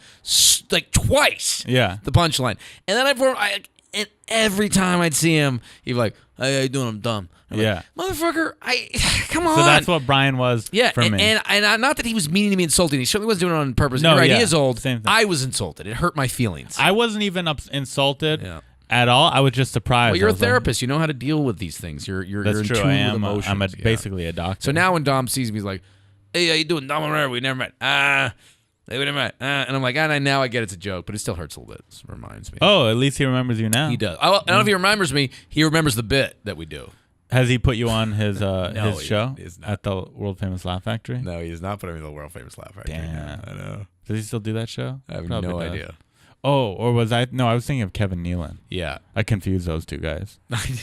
like twice. Yeah. The punchline, and then and every time I'd see him, he'd be like, "Hey, how you doing? I'm dumb." I'm Yeah. like, motherfucker, come on. So that's what Brian was for me. And not that he was meaning to be insulting. He certainly wasn't doing it on purpose. No, You're right, yeah, he is old. same thing. I was insulted. It hurt my feelings. I wasn't even insulted Yeah. at all. I was just surprised. Well, you're I a was like, therapist. You know how to deal with these things. You're That's in true. tune I with am. emotions. I'm basically a doctor. So now when Dom sees me, he's like, "Hey, how you doing, Dom? We never met. We never met." And I'm like, now I get it's a joke, but it still hurts a little bit. It reminds me. Oh, at least he remembers you now. He does. I don't know if he remembers me. He remembers the bit that we do. Has he put you on his his show is not. at the world famous Laugh Factory? No, he does not put him in the world famous Laugh Factory. Damn. I know. Does he still do that show? I have Probably no does. idea. Oh, or was I? No, I was thinking of Kevin Nealon. Yeah. I confused those two guys.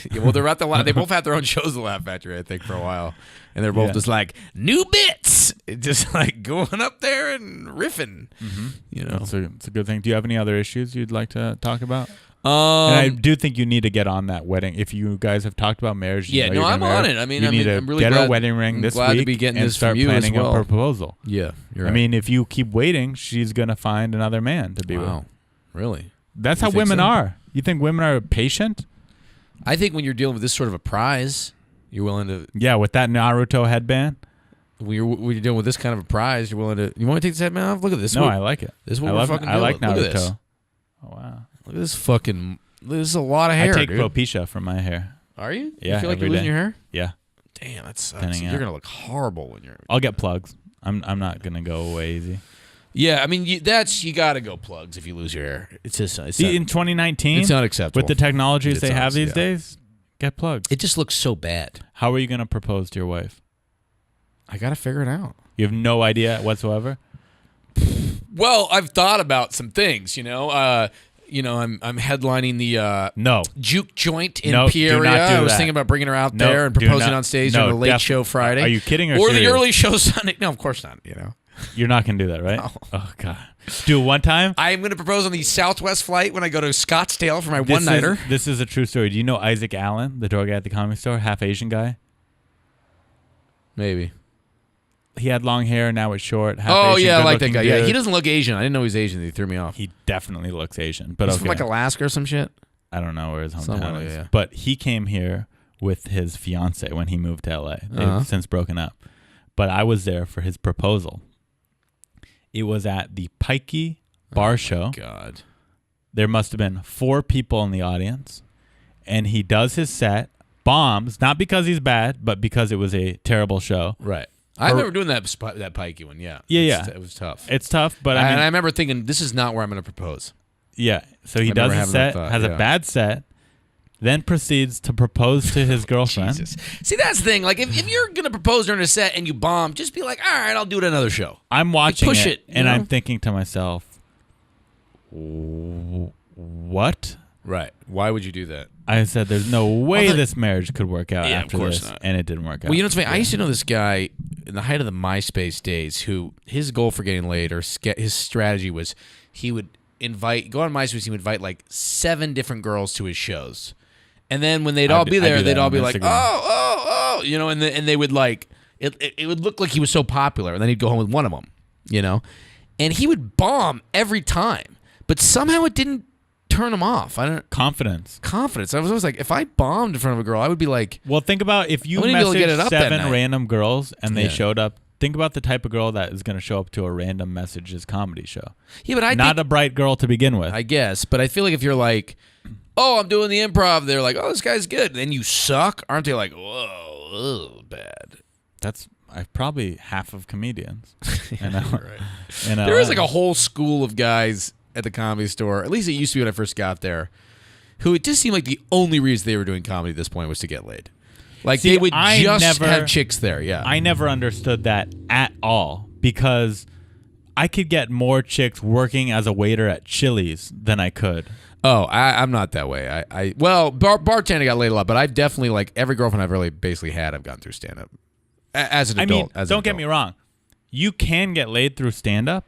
Yeah, well, they're at the they both had their own shows at the Laugh Factory, I think, for a while, and they're both just like new bits, just like going up there and riffing. Mm-hmm. You know, it's a good thing. Do you have any other issues you'd like to talk about? And I do think you need to get on that wedding. If you guys have talked about marriage, yeah, no, I'm on it. I mean, you need to I'm really get glad, a wedding ring this glad week to be getting and this start from you planning as well. a proposal. Yeah, you're right. I mean, if you keep waiting, she's gonna find another man to be wow, with. really? That's You how think women so? are. You think women are patient? I think when you're dealing with this sort of a prize, you're willing to. Yeah, with that Naruto headband. When you're dealing with this kind of a prize, you're willing to. You want to take this headband off? Look at this. No, I like it. This is what I we're love. fucking I like doing. Look at this. Naruto. Oh wow. Look at this fucking. This is a lot of hair. I take dude. Propecia for my hair. Are you? Yeah, You feel like every you're losing day. your hair? Yeah, Damn, that sucks. Thinning You're out. gonna look horrible when you're. I'll get plugs. I'm not gonna go away easy. Yeah, I mean you gotta go plugs if you lose your hair. It's just it's See, in 2019, it's unacceptable with the technologies It's they have honest, these yeah. days, get plugs. It just looks so bad. How are you gonna propose to your wife? I gotta figure it out. You have no idea whatsoever. Well, I've thought about some things. I'm headlining the No. Juke Joint in No, do Peoria. not do I was that. thinking about bringing her out No, there and do proposing not. on stage No, on the late show Friday. Are you kidding or the serious? early show Sunday? No, of course not. You're not gonna do that, right? No. Oh God. Dude, one time I'm going to propose on the Southwest flight when I go to Scottsdale for my one-nighter. This is a true story. Do you know Isaac Allen, the door guy at the Comedy Store, half Asian guy? Maybe. He had long hair, now it's short. Half Oh, Asian, yeah, I like that good-looking guy. Yeah, dude. he doesn't look Asian. I didn't know he was Asian. He threw me off. He definitely looks Asian, but He's okay. from like Alaska or some shit. I don't know where his Somewhere, hometown is. yeah. But he came here with his fiance when he moved to LA. They've since broken up. But I was there for his proposal. It was at the Pikey Bar Show. God. There must have been 4 people in the audience. And he does his set, bombs, not because he's bad, but because it was a terrible show. Right. I remember doing that Pikey one, yeah. Yeah. It was tough. It's tough, but I remember thinking, this is not where I'm going to propose. Yeah. So he does his set, has a bad set, then proceeds to propose to his girlfriend. Jesus. See, that's the thing. Like, if you're going to propose during a set and you bomb, just be like, all right, I'll do it another show. I'm watching push it, it, and know? I'm thinking to myself, what? Right. Why would you do that? I said, there's no way this marriage could work out Yeah, of after course this, not. and it didn't work out. Well, you know what's funny? I used to know this guy in the height of the MySpace days who his goal for getting laid or his strategy was he would go on MySpace, he would invite like 7 different girls to his shows. And then when they'd all be there, they'd all be like, oh, you know, and they would like, it would look like he was so popular, and then he'd go home with one of them, you know? And he would bomb every time, but somehow it didn't turn him off. Confidence. I was always like, if I bombed in front of a girl, I would be like, Well, think about if you I'm gonna be able to get it messaged up that 7 night. random girls and they Yeah. showed up. Think about the type of girl that is going to show up to a random messages comedy show. yeah, but I Not think, a bright girl to begin with. I guess, but I feel like if you're like, oh, I'm doing the improv, they're like, oh, this guy's good. Then you suck, aren't they? Like, whoa, bad. That's probably half of comedians. And Right. There is like a whole school of guys at the Comedy Store, at least it used to be when I first got there, who it just seemed like the only reason they were doing comedy at this point was to get laid. Like, See, they would I just never- have chicks there, yeah. I never understood that at all because I could get more chicks working as a waiter at Chili's than I could. Oh, I'm not that way. Well, bartender got laid a lot, but I've definitely, like, every girlfriend I've really basically had, I've gone through stand-up. As an adult. Don't get me wrong. You can get laid through stand-up,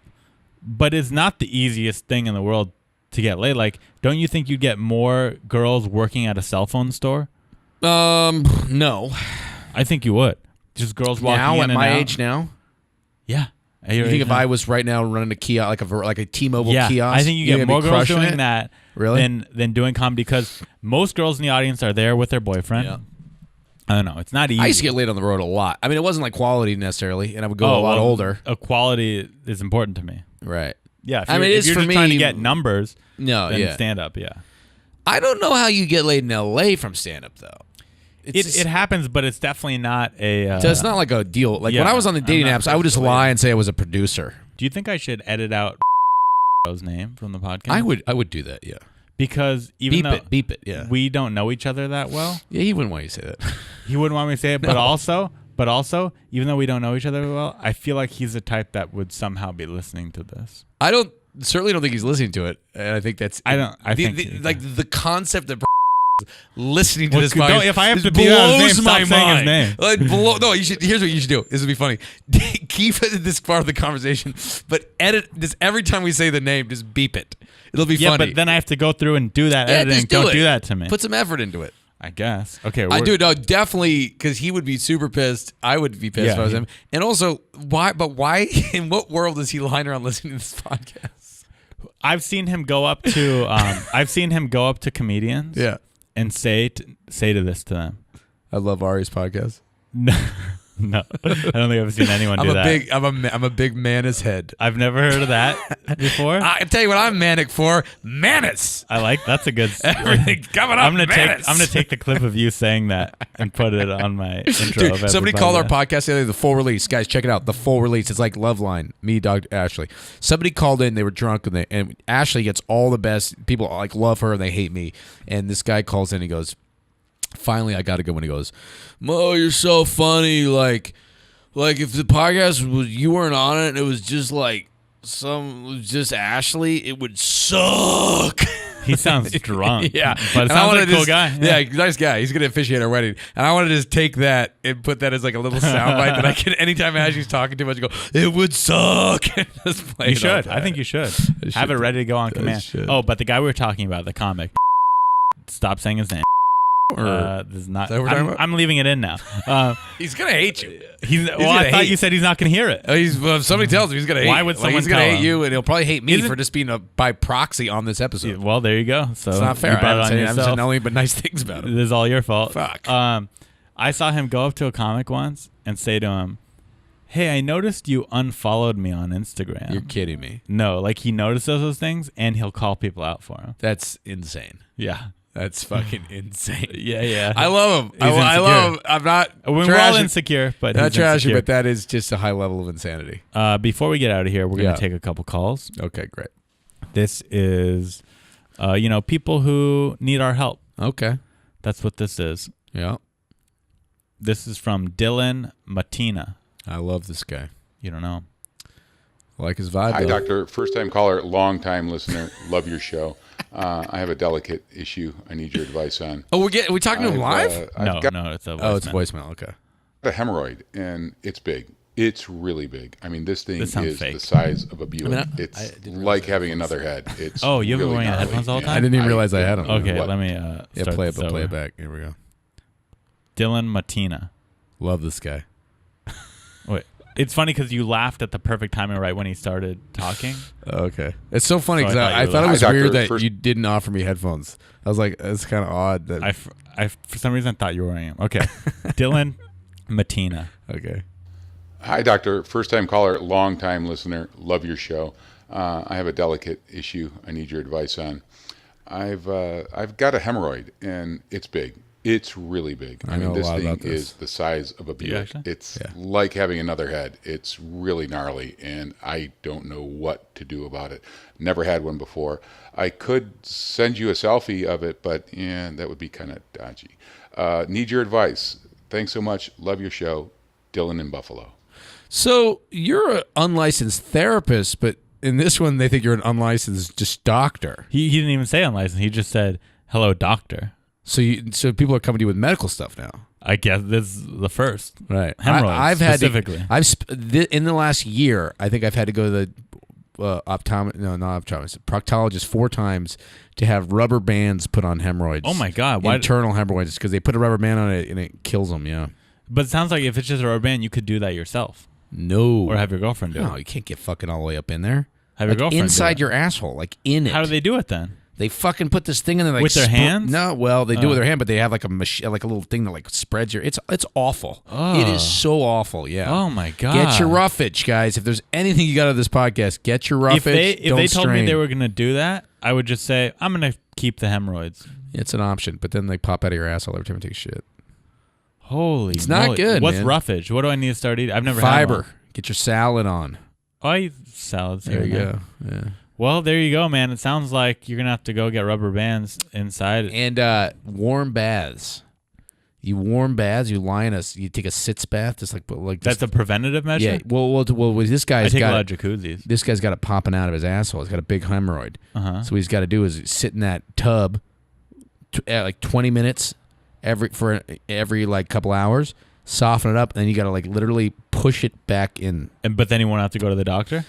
but it's not the easiest thing in the world to get laid. Like, don't you think you'd get more girls working at a cell phone store? No. I think you would. Just girls walking Now, in at and my out. age now? Yeah. You think if I was right now running a kiosk, like a T-Mobile yeah, kiosk? I think you get more girls doing that Really? than doing comedy because most girls in the audience are there with their boyfriend. Yeah. I don't know. It's not easy. I used to get laid on the road a lot. I mean, it wasn't like quality necessarily, and I would go a lot older. Equality is important to me. Right. Yeah. If I you're, mean, it if is you're for just me. trying to get numbers, No, then yeah. stand up. Yeah. I don't know how you get laid in L.A. from stand-up, though. It happens, but it's definitely not a. So it's not like a deal. Like, when I was on the dating apps, I would just lie and say I was a producer. Do you think I should edit out name from the podcast? I would do that, yeah. Because even Beep it, yeah. we don't know each other that well, Yeah, he wouldn't want you to say that. he wouldn't want me to say it. But also, even though we don't know each other well, I feel like he's the type that would somehow be listening to this. I certainly don't think he's listening to it, and I think that's. I think like the concept that listening to Well, this podcast. if I have to blows beat out his name, my stop saying his mind. name. Like, no, you should. Here's what you should do. This would be funny. Keep this part of the conversation, but edit this every time we say the name. Just beep it. It'll be Yeah, funny. but then I have to go through and do that editing. just Don't it. do that to me. Put some effort into it. I guess. Okay. I do. No, definitely, because he would be super pissed. I would be pissed if I was him. And also, why? But why? In what world is he lying around listening to this podcast? I've seen him go up to comedians. Yeah. And say to this to them. I love Ari's podcast. No, I don't think I've ever seen anyone do that. I'm a big Manus head. I've never heard of that before. I tell you what, I'm manic for Manus. I like that's a good. Everything coming up. I'm gonna Manus. take the clip of you saying that and put it on my intro. Dude, somebody called our podcast the other day the full release. Guys, check it out. The full release. It's like Loveline. Me, Doug, Ashley. Somebody called in. They were drunk, and Ashley gets all the best. People like love her and they hate me. And this guy calls in. He goes, finally, I got to go. When he goes, Mo, you're so funny. Like if the podcast was you weren't on it, and it was just like just Ashley, it would suck. He sounds drunk. Yeah. But it sounds like a cool guy. Yeah, nice guy. He's going to officiate our wedding. And I want to just take that and put that as like a little soundbite that I can, anytime Ashley's talking too much, go, it would suck. Just play You it should. off. I think you should. should Have it ready to go on command. should. Oh, but the guy we were talking about, the comic, stop saying his name. This is not. Is that what we're talking about? I'm leaving it in now. He's going to hate you. I thought you said he's not going to hear it. Well, if somebody tells him he's going to hate Why would someone he's going to tell hate him? you, and he'll probably hate me Isn't- for just being by proxy on this episode. Well, there you go. So It's not fair. You I brought haven't it on said yourself. nothing but nice things about him. This is all your fault. Fuck. I saw him go up to a comic once and say to him, "Hey, I noticed you unfollowed me on Instagram." You're kidding me. No, like he notices those things and he'll call people out for him. That's insane. Yeah. That's fucking insane. Yeah. I love him. He's I insecure. love him. I'm not We're all insecure, but not he's trashy, insecure. but that is just a high level of insanity. Before we get out of here, we're going Yeah. to take a couple calls. Okay, great. This is, people who need our help. Okay. That's what this is. Yeah. This is from Dylan Matina. I love this guy. You don't know. I like his vibe. Hi, though. Doctor. First-time caller, long-time listener. Love your show. I have a delicate issue I need your advice on. Oh, we talking to him live? I've got No, it's a voicemail. Oh, it's a voicemail. Okay. a hemorrhoid, and it's big. It's really big. I mean, this thing This sounds is fake. the size of a Buick. I it's didn't like having another head. It's Oh, you've been really wearing gnarly, headphones all the and time? I didn't even realize I had them. don't know Okay, what- let me Yeah, start play this it over. back. Here we go. Dylan Matina. Love this guy. Wait, it's funny because you laughed at the perfect timing right when he started talking. Okay. It's so funny So because I thought I you thought it were was like- weird Hi, Doctor. that First- you didn't offer me headphones. I was like, it's kind of odd that. I for some reason thought you were wearing them. Okay, Dylan Matina. Okay. Hi, Doctor. First-time caller, long-time listener. Love your show. I have a delicate issue I need your advice on. I've got a hemorrhoid, and it's big. It's really big. I know mean, a this lot thing about this. is the size of a you Buick. actually? It's Yeah. like having another head. It's really gnarly, and I don't know what to do about it. Never had one before. I could send you a selfie of it, but yeah, that would be kind of dodgy. Need your advice. Thanks so much. Love your show. Dylan in Buffalo. So you're an unlicensed therapist, but in this one, they think you're an unlicensed just doctor. He didn't even say unlicensed. He just said, "Hello, doctor." So people are coming to you with medical stuff now. I guess this is the first. Right. Hemorrhoids, I've had specifically. in the last year, I think I've had to go to the proctologist 4 times to have rubber bands put on hemorrhoids. Oh my God, why- Internal hemorrhoids, because they put a rubber band on it and it kills them. Yeah. But it sounds like if it's just a rubber band, you could do that yourself, No. or have your girlfriend do No, it. you can't get fucking all the way up in there. Have your Like girlfriend do inside it. your asshole, like in it. How do they do it then? They fucking put this thing in there, like With their hands? No, well, they do it Oh. with their hand, but they have like a machine, like a little thing that like spreads your. It's awful. Oh. It is so awful. Yeah. Oh my God! Get your roughage, guys. If there's anything you got out of this podcast, get your roughage. If they told me strain. they were gonna do that, I would just say I'm gonna keep the hemorrhoids. It's an option, but then they pop out of your asshole every time you take a shit. Holy, It's not moly. good, What's man. roughage? What do I need to start eating? I've never had Fiber. one. Get your salad on. Oh, I eat salads. There here you and go. Yeah. Well, there you go, man. It sounds like you're gonna have to go get rubber bands inside. And warm baths. You warm baths. You lie in you take a sits bath, just like That's a preventative measure. yeah. Well, this I guy's take a got lot of jacuzzis. this guy's got it popping out of his asshole. He's got a big hemorrhoid. Uh-huh. So what he's got to do is sit in that tub, like 20 minutes every like couple hours, soften it up, and then you got to like literally push it back in. But then you won't have to go to the doctor.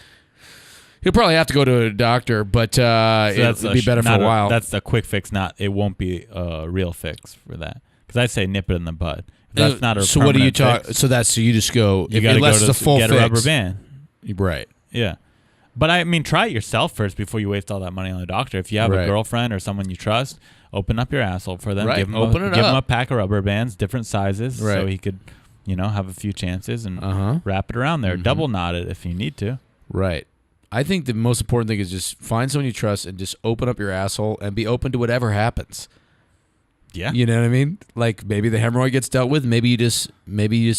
He'll probably have to go to a doctor, but it'll be better for a while. That's a quick fix. It won't be a real fix for that. Because I say nip it in the bud. If that's not a so what do you permanent talk? fix, So you just go. You got to unless go it's to a full get fix. a rubber band. Right. Yeah. But I mean, try it yourself first before you waste all that money on the doctor. If you have Right. a girlfriend or someone you trust, open up your asshole for them. Right. Give them Open it give up. him a pack of rubber bands, different sizes, Right. so he could, have a few chances and Uh-huh. wrap it around there. Double knot it if you need to. Right. I think the most important thing is just find someone you trust and just open up your asshole and be open to whatever happens. Yeah. You know what I mean? Like maybe the hemorrhoid gets dealt with. Maybe you just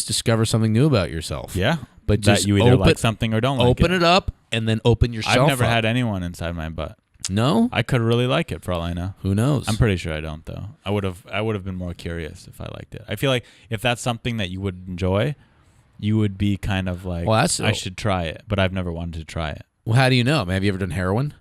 discover something new about yourself. Yeah. But that just you either open, like something or don't like it. open it up and then open yourself. I've never up. had anyone inside my butt. No. I could really like it for all I know. Who knows? I'm pretty sure I don't though. I would have been more curious if I liked it. I feel like if that's something that you would enjoy, you would be kind of like, Well, I should try it, but I've never wanted to try it. Well, how do you know? Have you ever done heroin?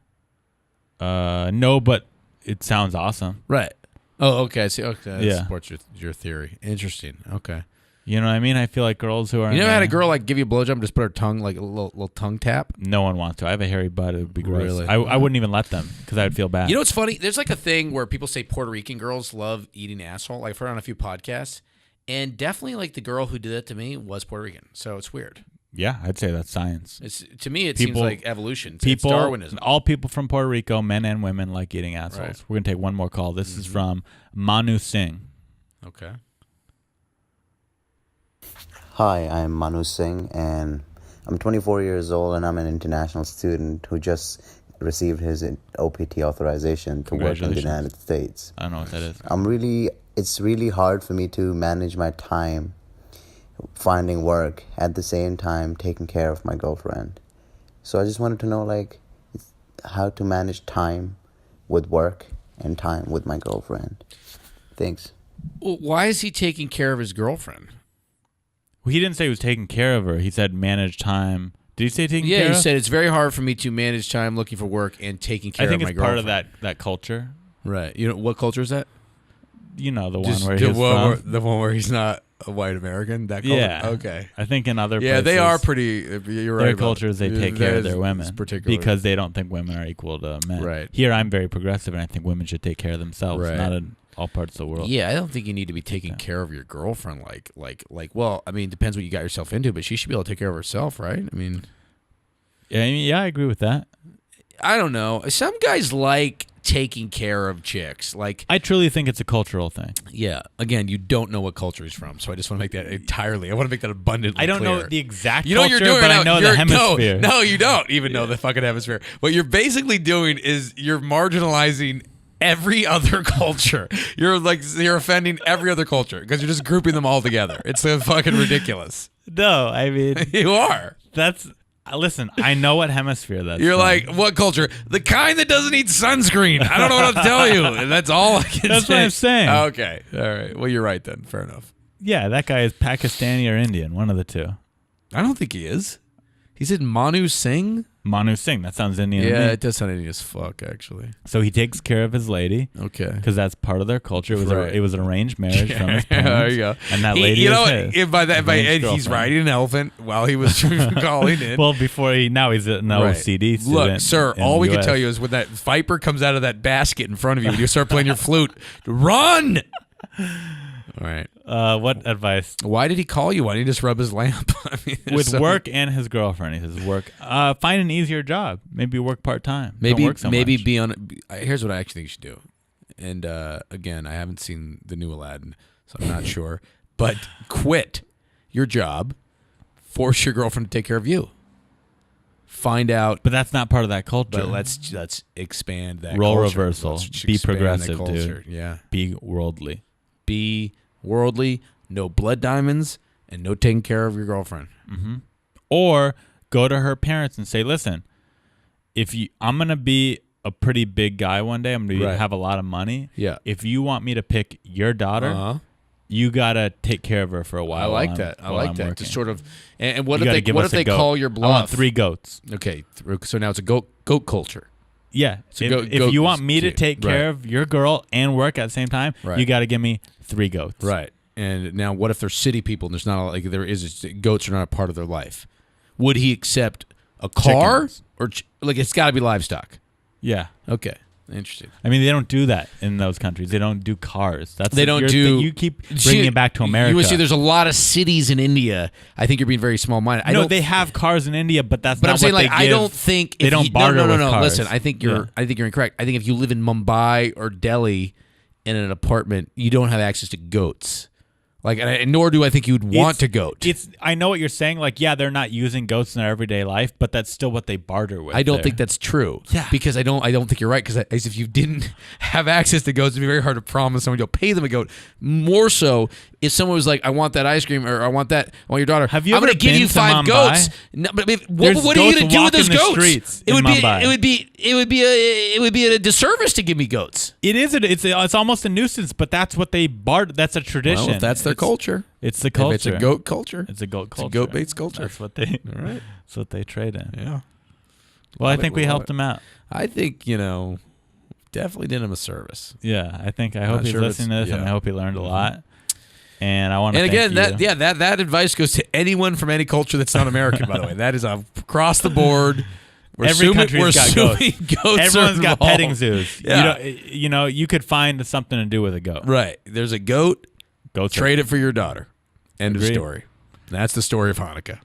No, but it sounds awesome. Right. Oh, okay. I see. Okay, that Yeah. supports your theory. Interesting. Okay. You know what I mean? I feel like girls who are You never had a girl like give you a blowjob and just put her tongue like a little tongue tap? No one wants to. I have a hairy butt. It would be gross. Really? I wouldn't even let them because I would feel bad. You know what's funny? There's like a thing where people say Puerto Rican girls love eating asshole. Like I've heard on a few podcasts, and definitely like the girl who did it to me was Puerto Rican. So it's weird. Yeah, I'd say that's science. It's to me, it People- seems like evolution. It's People, Darwinism. all people from Puerto Rico, men and women, like eating assholes. Right. We're gonna take one more call. This is from Manu Singh. Okay. Hi, I'm Manu Singh, and I'm 24 years old, and I'm an international student who just received his OPT authorization to work in the United States. I don't know what that is. It's really hard for me to manage my time finding work at the same time taking care of my girlfriend. So I just wanted to know, like, how to manage time with work and time with my girlfriend. Thanks. Well, why is he taking care of his girlfriend? Well, he didn't say he was taking care of her. He said manage time. Did he say taking care Yeah, of? he said it's very hard for me to manage time looking for work and taking care I think of my it's part girlfriend. of that culture. Right. You know what culture is that? You know, the Just one where the he's one from. the one where he's not a white American. That culture? Yeah. Okay. I think in other Yeah, places, they are pretty. You're right. their about cultures, they it. take That care of is- their is women particular. because they don't think women are equal to men. Right. Here, I'm very progressive, and I think women should take care of themselves, Right. not in all parts of the world. Yeah, I don't think you need to be taking care of your girlfriend. Like. Well, I mean, depends what you got yourself into, but she should be able to take care of herself, right? I mean, Yeah, I agree with that. I don't know. Some guys like taking care of chicks. Like, I truly think it's a cultural thing. yeah. Again, you don't know what culture he's from, so I just want to make that entirely. I want to make that abundantly. I don't clear. know the exact You know culture, what you're doing but right I know now? the hemisphere. No, you don't even know the fucking hemisphere. What you're basically doing is you're marginalizing every other culture. You're offending every other culture because you're just grouping them all together. It's so fucking ridiculous. No, I mean, You are. that's... Listen, I know what hemisphere that's You're from. like, what culture? The kind that doesn't eat sunscreen. I don't know what to tell you. And that's all I can That's say. what I'm saying. Okay. All right. Well, you're right then. Fair enough. Yeah, that guy is Pakistani or Indian, one of the two. I don't think he is. He said Manu Singh? Manu Singh, that sounds Indian to Yeah, me. it does sound Indian as fuck, actually. So he takes care of his lady Okay. because that's part of their culture. Right. It was an arranged marriage from his There parents. you go. And that lady you know, is his. by that, arranged he's girlfriend. riding an elephant while he was calling in. Well, now he's an Right. OCD student. Look, sir, in all the we can US. tell you is when that viper comes out of that basket in front of you, when you start playing your flute, run! All right. What advice? Why did he call you? Why didn't he just rub his lamp? I mean, With so- work and his girlfriend, he says work. Find an easier job. Maybe work part time. Maybe Don't work so maybe much. be on. Here's what I actually think you should do. And again, I haven't seen the new Aladdin, so I'm not sure. But quit your job. Force your girlfriend to take care of you. Find out. But that's not part of that culture. But let's expand that Role culture. reversal. Let's Be expand that progressive, culture. dude. Yeah. Be worldly. Be worldly. No blood diamonds and no taking care of your girlfriend. Or go to her parents and say, "Listen, I'm gonna be a pretty big guy one day. I'm gonna Right. have a lot of money. Yeah. If you want me to pick your daughter, you gotta take care of her for a while. I like while that. I while like I'm that. working. Just sort of. And what You gotta if they give what us if a they goat. call your I bluff? want 3 goats. Okay, so now it's a goat culture. Yeah. So If you want me to okay, take care of your girl and work at the same time, Right. you got to give me 3 goats. Right. And now, what if they're city people and there's not like there is goats are not a part of their life? Would he accept a car Chickens. or like it's got to be livestock? Yeah. Okay, interesting. I mean, they don't do that in those countries. They don't do cars. They don't do. You keep bringing it back to America. You would see there's a lot of cities in India. I think you're being very small-minded. I No, don't. they have cars in India, but that's But not I'm saying what like they I give. don't think they if don't you, barter no. with cars. Listen, I think you're incorrect. I think if you live in Mumbai or Delhi in an apartment, you don't have access to goats. Like, and nor do I think you'd want to goat. I know what you're saying. Like, yeah, they're not using goats in their everyday life, but that's still what they barter with. I don't there. think that's true. Yeah. Because I don't think you're right. Because as if you didn't have access to goats, it'd be very hard to promise someone you'll pay them a goat. More so, if someone was like, "I want that ice cream," or "I want your daughter." Have you I'm ever going to give been you to 5 Mumbai? goats. No, but what There's are you going to goats do with those walking the goats? streets It would in be. Mumbai. It would be a disservice to give me goats. It is. It's almost a nuisance, but that's what they barter. That's a tradition. Well, if that's their culture. It's the culture. If it's a goat culture. It's a goat culture. It's a goat-based culture. That's what they. All right. That's what they trade in. Yeah. Well, I Love think it, we love helped it. them out. I think definitely did him a service. Yeah, I hope he's listening to this, and I hope he learned a lot. And I want to. And again, thank you. that advice goes to anyone from any culture that's not American. By the way, that is across the board. Every country's got goats. Everyone's got involved. petting zoos. Yeah. You could find something to do with a goat. Right. There's a goat. Go trade it for your daughter. End of story. That's the story of Hanukkah.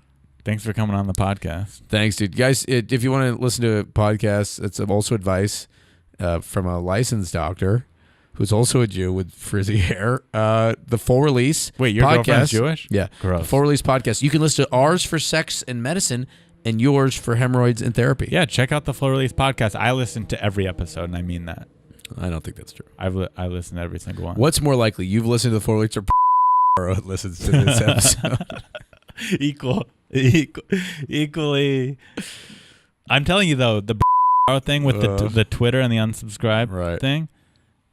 Thanks for coming on the podcast. Thanks, dude. Guys, if you want to listen to a podcast, it's also advice from a licensed doctor who's also a Jew with frizzy hair. The Full Release Wait, your girlfriend's Jewish? Yeah. Gross. The Full Release podcast. You can listen to ours for sex and medicine and yours for hemorrhoids and therapy. Yeah, check out the Full Release podcast. I listen to every episode, and I mean that. I don't think that's true. I listen to every single one. What's more likely? You've listened to the Full Release or listens to this episode? Equally. I'm telling you, though, the thing with the Twitter and the unsubscribe thing,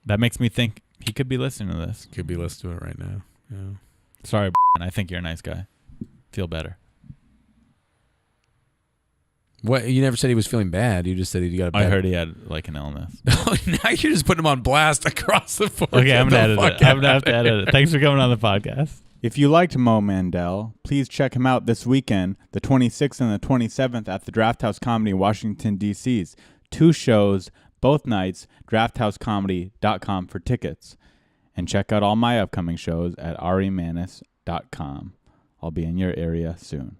that makes me think he could be listening to this. Could be listening to it right now. Yeah. Sorry, I think you're a nice guy. Feel better. What? You never said he was feeling bad. You just said he got a bad... I heard he had like an illness. Now you're just putting him on blast across the board. Okay, I'm going to edit it. I'm going to have to edit it. Thanks for coming on the podcast. If you liked Mo Mandel, please check him out this weekend, the 26th and the 27th at the Draft House Comedy in Washington, D.C.'s. 2 shows, both nights, drafthousecomedy.com for tickets. And check out all my upcoming shows at arimanis.com. I'll be in your area soon.